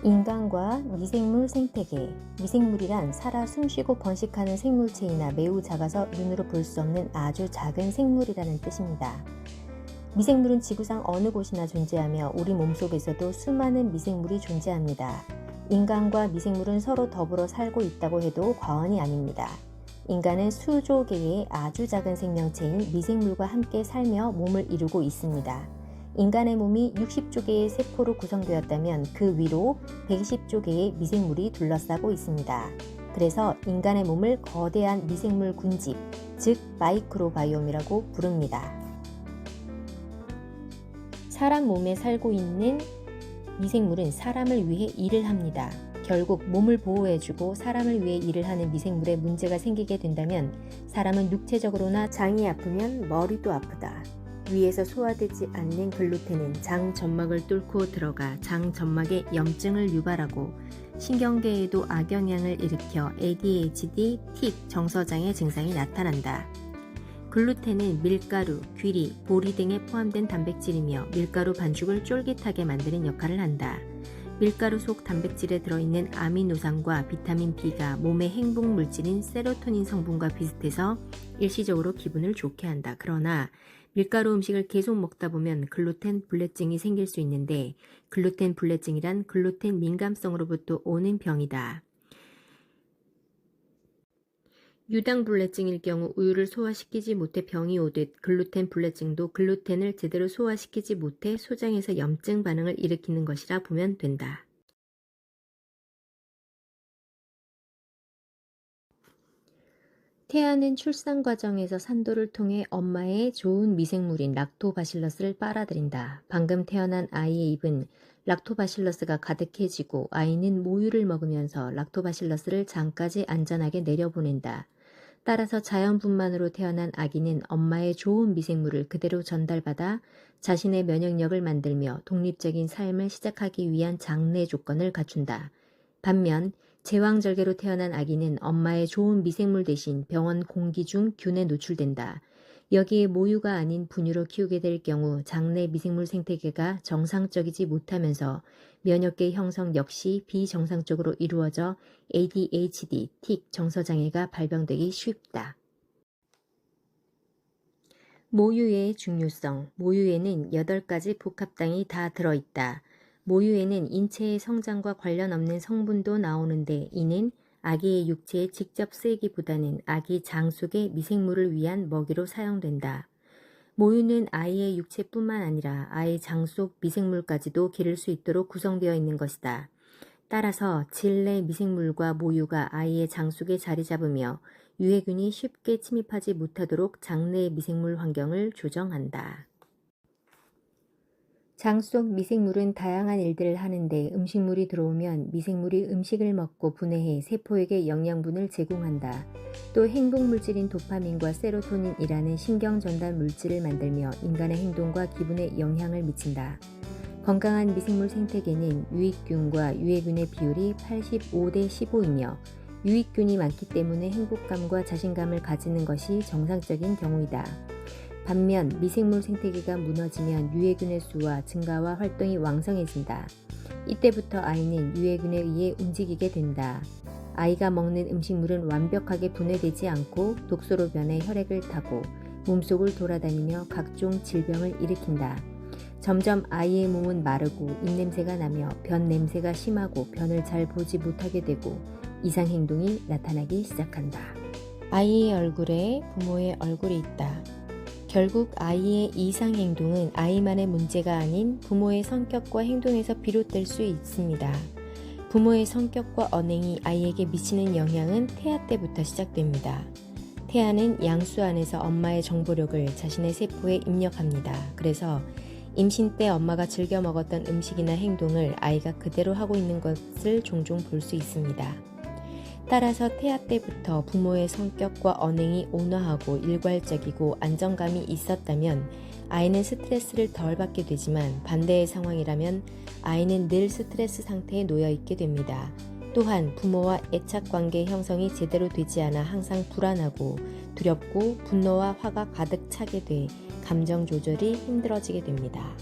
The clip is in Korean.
인간과 미생물 생태계. 미생물이란 살아 숨쉬고 번식하는 생물체이나 매우 작아서 눈으로 볼 수 없는 아주 작은 생물이라는 뜻입니다. 미생물은 지구상 어느 곳이나 존재하며 우리 몸속에서도 수많은 미생물이 존재합니다. 인간과 미생물은 서로 더불어 살고 있다고 해도 과언이 아닙니다. 인간은 수조 개의 아주 작은 생명체인 미생물과 함께 살며 몸을 이루고 있습니다. 인간의 몸이 60조 개의 세포로 구성되었다면 그 위로 120조 개의 미생물이 둘러싸고 있습니다. 그래서 인간의 몸을 거대한 미생물 군집, 즉 마이크로바이옴이라고 부릅니다. 사람 몸에 살고 있는 미생물은 사람을 위해 일을 합니다. 결국 몸을 보호해주고 사람을 위해 일을 하는 미생물에 문제가 생기게 된다면 사람은 육체적으로나 장이 아프면 머리도 아프다. 위에서 소화되지 않는 글루텐은 장 점막을 뚫고 들어가 장 점막에 염증을 유발하고 신경계에도 악영향을 일으켜 ADHD, 틱, 정서장애 증상이 나타난다. 글루텐은 밀가루, 귀리, 보리 등에 포함된 단백질이며 밀가루 반죽을 쫄깃하게 만드는 역할을 한다. 밀가루 속 단백질에 들어있는 아미노산과 비타민 B가 몸의 행복 물질인 세로토닌 성분과 비슷해서 일시적으로 기분을 좋게 한다. 그러나 밀가루 음식을 계속 먹다 보면 글루텐 불내증이 생길 수 있는데 글루텐 불내증이란 글루텐 민감성으로부터 오는 병이다. 유당 불내증일 경우 우유를 소화시키지 못해 병이 오듯 글루텐 불내증도 글루텐을 제대로 소화시키지 못해 소장에서 염증 반응을 일으키는 것이라 보면 된다. 태아는 출산 과정에서 산도를 통해 엄마의 좋은 미생물인 락토바실러스를 빨아들인다. 방금 태어난 아이의 입은 락토바실러스가 가득해지고 아이는 모유를 먹으면서 락토바실러스를 장까지 안전하게 내려보낸다. 따라서 자연분만으로 태어난 아기는 엄마의 좋은 미생물을 그대로 전달받아 자신의 면역력을 만들며 독립적인 삶을 시작하기 위한 장래 조건을 갖춘다. 반면 제왕절개로 태어난 아기는 엄마의 좋은 미생물 대신 병원 공기 중 균에 노출된다. 여기에 모유가 아닌 분유로 키우게 될 경우 장내 미생물 생태계가 정상적이지 못하면서 면역계 형성 역시 비정상적으로 이루어져 ADHD, 틱, 정서장애가 발병되기 쉽다. 모유의 중요성. 모유에는 8가지 복합당이 다 들어있다. 모유에는 인체의 성장과 관련 없는 성분도 나오는데 이는 아기의 육체에 직접 쓰이기보다는 아기 장 속의 미생물을 위한 먹이로 사용된다. 모유는 아이의 육체뿐만 아니라 아이 장 속 미생물까지도 기를 수 있도록 구성되어 있는 것이다. 따라서 질내 미생물과 모유가 아이의 장 속에 자리 잡으며 유해균이 쉽게 침입하지 못하도록 장내 미생물 환경을 조정한다. 장 속 미생물은 다양한 일들을 하는데 음식물이 들어오면 미생물이 음식을 먹고 분해해 세포에게 영양분을 제공한다. 또 행복물질인 도파민과 세로토닌이라는 신경전달 물질을 만들며 인간의 행동과 기분에 영향을 미친다. 건강한 미생물 생태계는 유익균과 유해균의 비율이 85대 15이며 유익균이 많기 때문에 행복감과 자신감을 가지는 것이 정상적인 경우이다. 반면 미생물 생태계가 무너지면 유해균의 수와 증가와 활동이 왕성해진다. 이때부터 아이는 유해균에 의해 움직이게 된다. 아이가 먹는 음식물은 완벽하게 분해되지 않고 독소로 변해 혈액을 타고 몸속을 돌아다니며 각종 질병을 일으킨다. 점점 아이의 몸은 마르고 입냄새가 나며 변 냄새가 심하고 변을 잘 보지 못하게 되고 이상 행동이 나타나기 시작한다. 아이의 얼굴에 부모의 얼굴이 있다. 결국 아이의 이상 행동은 아이만의 문제가 아닌 부모의 성격과 행동에서 비롯될 수 있습니다. 부모의 성격과 언행이 아이에게 미치는 영향은 태아 때부터 시작됩니다. 태아는 양수 안에서 엄마의 정보력을 자신의 세포에 입력합니다. 그래서 임신 때 엄마가 즐겨 먹었던 음식이나 행동을 아이가 그대로 하고 있는 것을 종종 볼 수 있습니다. 따라서 태아 때부터 부모의 성격과 언행이 온화하고 일괄적이고 안정감이 있었다면 아이는 스트레스를 덜 받게 되지만 반대의 상황이라면 아이는 늘 스트레스 상태에 놓여 있게 됩니다. 또한 부모와 애착관계 형성이 제대로 되지 않아 항상 불안하고 두렵고 분노와 화가 가득 차게 돼 감정 조절이 힘들어지게 됩니다.